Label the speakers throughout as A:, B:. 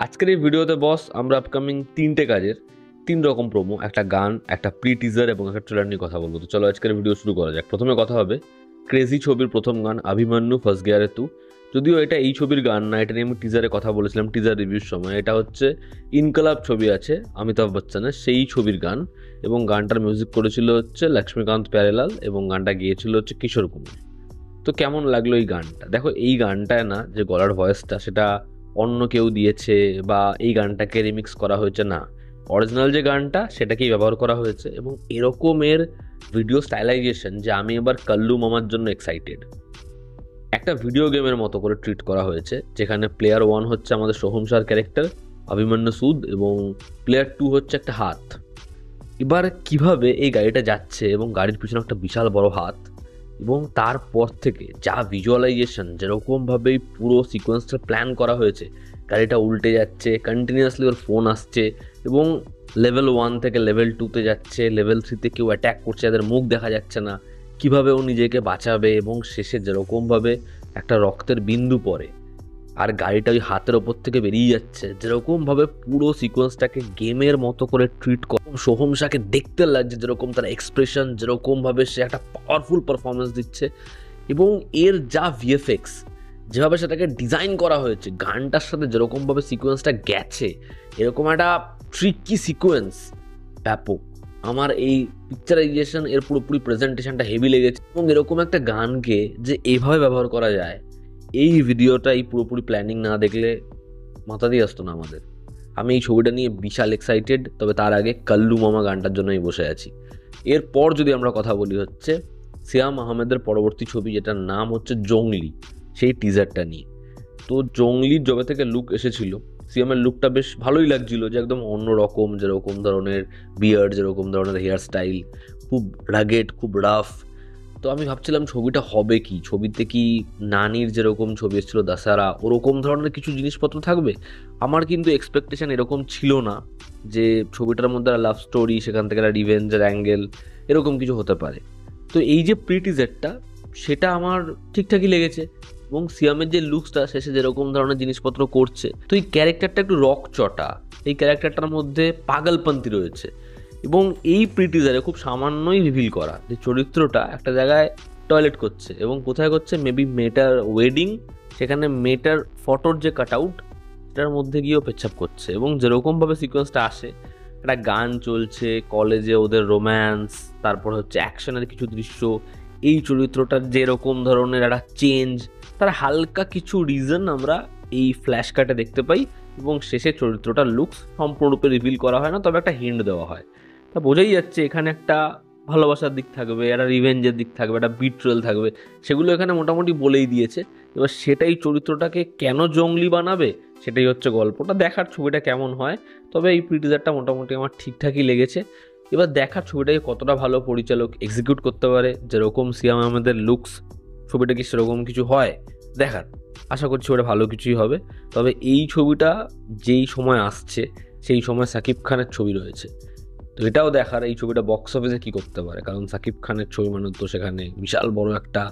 A: আজকের এই ভিডিওতে বস আমরা আপকামিং 3টে কাজের 3 রকম প্রোমো, একটা গান, একটা প্রি টিজার এবং একটা ট্রেলার নিয়ে কথা বলবো। তো চলো আজকের ভিডিও শুরু করা যাক। প্রথমে কথা হবে ক্রেজি ছবির প্রথম গান অভিমন্যু ফার্স্ট গিয়ারে তু। যদিও এটা এই ছবির গান না, এটা নিয়ে আমি টিজারে কথা বলেছিলাম টিজার রিভিউর সময়। এটা হচ্ছে ইনকলাব ছবি আছে অমিতাভ বচ্চনের, সেই ছবির গান এবং গানটার মিউজিক করেছিল হচ্ছে লক্ষ্মীকান্ত প্যারেলাল এবং গানটা গিয়েছিল হচ্ছে কিশোর কুমার। তো কেমন লাগলো এই গানটা? দেখো, এই গানটায় না যে গলার ভয়েসটা সেটা অন্য কেউ দিয়েছে বা এই গানটাকে রিমিক্স করা হয়েছে না, অরিজিনাল যে গানটা সেটাকেই ব্যবহার করা হয়েছে এবং এরকমের ভিডিও স্টাইলাইজেশন যে আমি এবার কাল্লু মামার জন্য এক্সাইটেড। একটা ভিডিও গেমের মতো করে ট্রিট করা হয়েছে, যেখানে প্লেয়ার 1 হচ্ছে আমাদের সোহম শাহর ক্যারেক্টার অভিমন্যু সুদ এবং প্লেয়ার 2 হচ্ছে একটা হাত। এবার কিভাবে এই গাড়িটা যাচ্ছে এবং গাড়ির পিছনে একটা বিশাল বড় হাত, এবং তারপর থেকে যা ভিজুয়ালাইজেশন, যেরকমভাবে পুরো সিকোয়েন্সটা প্ল্যান করা হয়েছে, গাড়িটা উল্টে যাচ্ছে, কন্টিনিউয়াসলি ওর ফোন আসছে এবং লেভেল 1 থেকে লেভেল 2তে যাচ্ছে, লেভেল 3তে কেউ অ্যাট্যাক করছে, যাদের মুখ দেখা যাচ্ছে না, কিভাবে ও নিজেকে বাঁচাবে এবং শেষে যেরকমভাবে একটা রক্তের বিন্দু পড়ে আর গাড়িটা ওই হাতের ওপর থেকে বেরিয়ে যাচ্ছে, যেরকমভাবে পুরো সিকোয়েন্সটাকে গেমের মতো করে ট্রিট করে সোহম শাহকে দেখতে লাগছে, যেরকম তার এক্সপ্রেশন, যেরকমভাবে সে একটা পাওয়ারফুল পারফরমেন্স দিচ্ছে এবং এর যা ভিএফএক্স, যেভাবে সেটাকে ডিজাইন করা হয়েছে, গানটার সাথে যেরকমভাবে সিকোয়েন্সটা গেছে, এরকম একটা ট্রিকি সিকোয়েন্স, ব্যাপক। আমার এই পিকচারাইজেশন, এর পুরোপুরি প্রেজেন্টেশনটা হেভি লেগেছে এবং এরকম একটা গানকে যে এভাবে ব্যবহার করা যায়, এই ভিডিওটা এই পুরোপুরি প্ল্যানিং না দেখলে মাথা দিয়ে আসতো না আমাদের। আমি এই ছবিটা নিয়ে বিশাল এক্সাইটেড, তবে তার আগে কাল্লু মামা গানটার জন্য আমি বসে আছি। এরপর যদি আমরা কথা বলি হচ্ছে সিয়াম আহমেদের পরবর্তী ছবি, যেটার নাম হচ্ছে জংলি, সেই টিজারটা নিয়ে। তো জংলির জবে থেকে লুক এসেছিল, সিয়ামের লুকটা বেশ ভালোই লাগছিল, যে একদম অন্যরকম, যেরকম ধরনের বিয়ার্ড, যেরকম ধরনের হেয়ার স্টাইল, খুব রাগেড, খুব রাফ। তো আমি ভাবছিলাম ছবিটা হবে কি, ছবিতে কি নানির যেরকম ছবি এসেছিল দাসারা, ওরকম ধরনের কিছু জিনিসপত্র থাকবে। আমার কিন্তু এক্সপেকটেশন এরকম ছিল না যে ছবিটার মধ্যে লাভ স্টোরি, সেখান থেকে একটা রিভেঞ্জের অ্যাঙ্গেল, এরকম কিছু হতে পারে। তো এই যে প্রি টিজারটা, সেটা আমার ঠিকঠাকই লেগেছে এবং সিয়ামের যে লুকসটা, শেষে যেরকম ধরনের জিনিসপত্র করছে, তো এই ক্যারেক্টারটা একটু রকচটা, এই ক্যারেক্টারটার মধ্যে পাগলপন্থী রয়েছে এবং এই প্রিটিজারে খুব সামান্যই রিভিল করা যে চরিত্রটা একটা জায়গায় টয়লেট করছে এবং কোথায় করছে, মেবি মেয়েটার ওয়েডিং, সেখানে মেয়েটার ফটোর যে কাট আউট, সেটার মধ্যে গিয়েও পেচ্ছাপ করছে এবং যেরকমভাবে সিকোয়েন্সটা আসে, একটা গান চলছে, কলেজে ওদের রোম্যান্স, তারপর হচ্ছে অ্যাকশনের কিছু দৃশ্য, এই চরিত্রটার যেরকম ধরনের একটা চেঞ্জ, তার হালকা কিছু রিজন আমরা এই ফ্ল্যাশ কাটে দেখতে পাই এবং শেষে চরিত্রটার লুকস সম্পূর্ণরূপে রিভিল করা হয় না, তবে একটা হিন্ট দেওয়া হয়। তা বোঝাই যাচ্ছে এখানে একটা ভালোবাসার দিক থাকবে, একটা রিভেঞ্জের দিক থাকবে, একটা বিট্রেল থাকবে, সেগুলো এখানে মোটামুটি বলেই দিয়েছে। এবার সেটাই চরিত্রটাকে কেন জঙ্গলি বানাবে, সেটাই হচ্ছে গল্পটা। দেখার ছবিটা কেমন হয়, তবে এই প্রিটিজারটা মোটামুটি আমার ঠিকঠাকই লেগেছে। এবার দেখার ছবিটাকে কতটা ভালো পরিচালক এক্সিকিউট করতে পারে, যেরকম সিয়াম আহমেদের লুকস, ছবিটা কি সেরকম কিছু হয় দেখার। আশা করছি ওটা ভালো কিছুই হবে। তবে এই ছবিটা যেই সময় আসছে, সেই সময় সাকিব খানের ছবি রয়েছে, তো এটাও দেখার এই ছবিটা বক্স অফিসে কী করতে পারে, কারণ সাকিব খানের ছবি মানে তো সেখানে বিশাল বড় একটা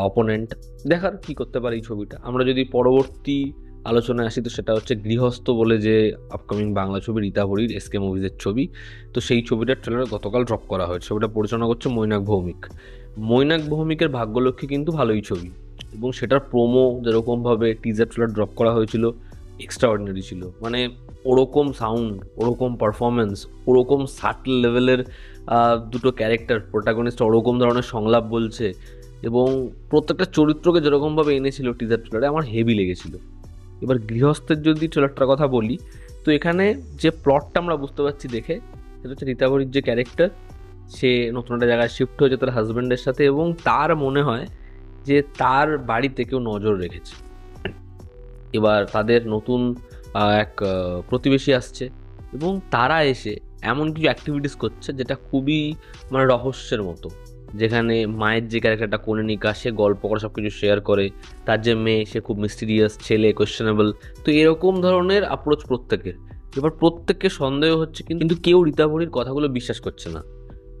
A: অপোনেন্ট। দেখার কী করতে পারে এই ছবিটা। আমরা যদি পরবর্তী আলোচনায় আসি, তো সেটা হচ্ছে গৃহস্থ বলে যে আপকামিং বাংলা ছবি, রীতা হরির এসকে মুভিজের ছবি। তো সেই ছবিটার ট্রেলার গতকাল ড্রপ করা হয়েছে, ছবিটা পরিচালনা করছে মৈনাক ভৌমিক। মৈনাক ভৌমিকের ভাগ্যলক্ষ্মী কিন্তু ভালোই ছবি এবং সেটার প্রোমো যেরকমভাবে টিজার ট্রেলার ড্রপ করা হয়েছিল, এক্সট্রা অর্ডিনারি ছিল। মানে ওরকম সাউন্ড, ওরকম পারফরমেন্স, ওরকম সাটল লেভেলের দুটো ক্যারেক্টার, প্রোটাগনিস্ট ওরকম ধরনের সংলাপ বলছে এবং প্রত্যেকটা চরিত্রকে যেরকমভাবে এনেছিল টিজার ট্রেলারে, আমার হেভি লেগেছিল। এবার গৃহস্থের যদি ট্রেলারটার কথা বলি, তো এখানে যে প্লটটা আমরা বুঝতে পারছি দেখে, সেটা হচ্ছে রীতাভরির যে ক্যারেক্টার, সে নতুন একটা জায়গায় শিফট হয়েছে তার হাজব্যান্ডের সাথে এবং তার মনে হয় যে তার বাড়িতে কেউ নজর রেখেছে। এবার তাদের নতুন এক প্রতিবেশী আসছে এবং তারা এসে এমন কিছু অ্যাক্টিভিটিস করছে যেটা খুবই মানে রহস্যের মতো, যেখানে মায়ের যে ক্যারেক্টারটা কনিনিকা, সে গল্প করে সব কিছু শেয়ার করে, তার যে মেয়ে সে খুব মিস্টিরিয়াস, ছেলে কোয়েশ্চেনেবল। তো এরকম ধরনের অ্যাপ্রোচ প্রত্যেকের। এবার প্রত্যেককে সন্দেহ হচ্ছে, কিন্তু কেউ রীতাভরির কথাগুলো বিশ্বাস করছে না।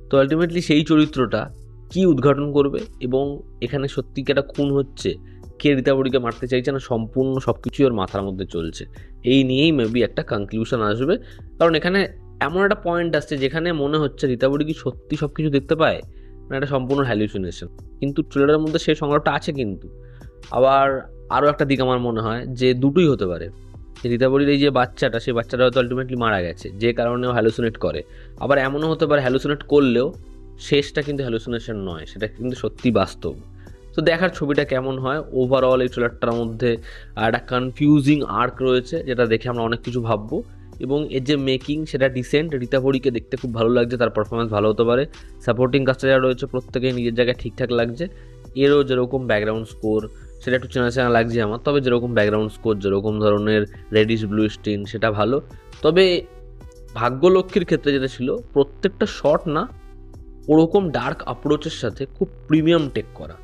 A: তো আলটিমেটলি সেই চরিত্রটা কি উদ্ঘাটন করবে এবং এখানে সত্যি কি একটা খুন হচ্ছে কে রীতাবরীকে মারতে চাইছে না, সম্পূর্ণ সব কিছুই ওর মাথার মধ্যে চলছে। এই নিয়েই মেবি একটা কনক্লুশন আসবে, কারণ এখানে এমন একটা পয়েন্ট আসছে যেখানে মনে হচ্ছে রীতাবরী কি সত্যি সব কিছু দেখতে পায়, মানে একটা সম্পূর্ণ হ্যালুসিনেশন। কিন্তু ট্রেলারের মধ্যে সেই সংলাপটা আছে। কিন্তু আবার আরও একটা দিক আমার মনে হয় যে দুটোই হতে পারে। রীতাবরীর এই যে বাচ্চাটা, সেই বাচ্চাটা হয়তো আলটিমেটলি মারা গেছে, যে কারণে ও হ্যালুসিনেট করে। আবার এমনও হতে পারে হ্যালুসিনেট করলেও শেষটা কিন্তু হ্যালুসিনেশন নয়, সেটা কিন্তু সত্যি বাস্তব। তো দেখার ছবিটা কেমন হয়। ওভারঅল এই ট্রেলারটার মধ্যে একটা কনফিউজিং আর্ক রয়েছে, যেটা দেখে আমরা অনেক কিছু ভাববো। এবং এর যে মেকিং সেটা ডিসেন্ট। রীতাবরীকে দেখতে খুব ভালো লাগছে, তার পারফরমেন্স ভালো হতে পারে। সাপোর্টিং কাস্টে যারা রয়েছে প্রত্যেকেই নিজের জায়গায় ঠিকঠাক লাগছে। এরও যেরকম ব্যাকগ্রাউন্ড স্কোর সেটা একটু চেনা চেনা লাগছে আমার, তবে যেরকম ব্যাকগ্রাউন্ড স্কোর, যেরকম ধরনের রেডিশ ব্লু স্টিন, সেটা ভালো। তবে ভাগ্যলক্ষ্মীর ক্ষেত্রে যেটা ছিল, প্রত্যেকটা শট না ওরকম ডার্ক অ্যাপ্রোচের সাথে খুব প্রিমিয়াম টেক করা,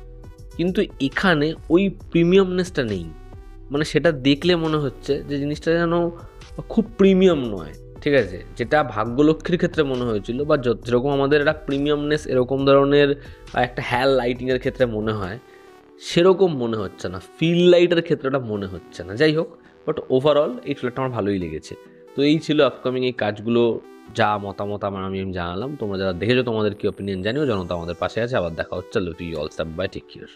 A: কিন্তু এখানে ওই প্রিমিয়ামনেসটা নেই। মানে সেটা দেখলে মনে হচ্ছে যে জিনিসটা যেন খুব প্রিমিয়াম নয়, ঠিক আছে? যেটা ভাগ্যলক্ষ্মীর ক্ষেত্রে মনে হয়েছিল, বা যেরকম আমাদের একটা প্রিমিয়ামনেস এরকম ধরনের একটা হ্যাল লাইটিংয়ের ক্ষেত্রে মনে হয়, সেরকম মনে হচ্ছে না। ফিল লাইটের ক্ষেত্রেটা মনে হচ্ছে না। যাই হোক, বাট ওভারঅল এই ট্রেলারটা আমার ভালোই লেগেছে। তো এই ছিল আপকামিং এই কাজগুলো, যা মতামত আমি জানালাম। তোমরা যারা দেখেছো তোমাদের কি অপিনিয়ন জানিও, জানো তো আমাদের পাশে আছে। আবার দেখা হচ্ছে। Love you all, bye, take care.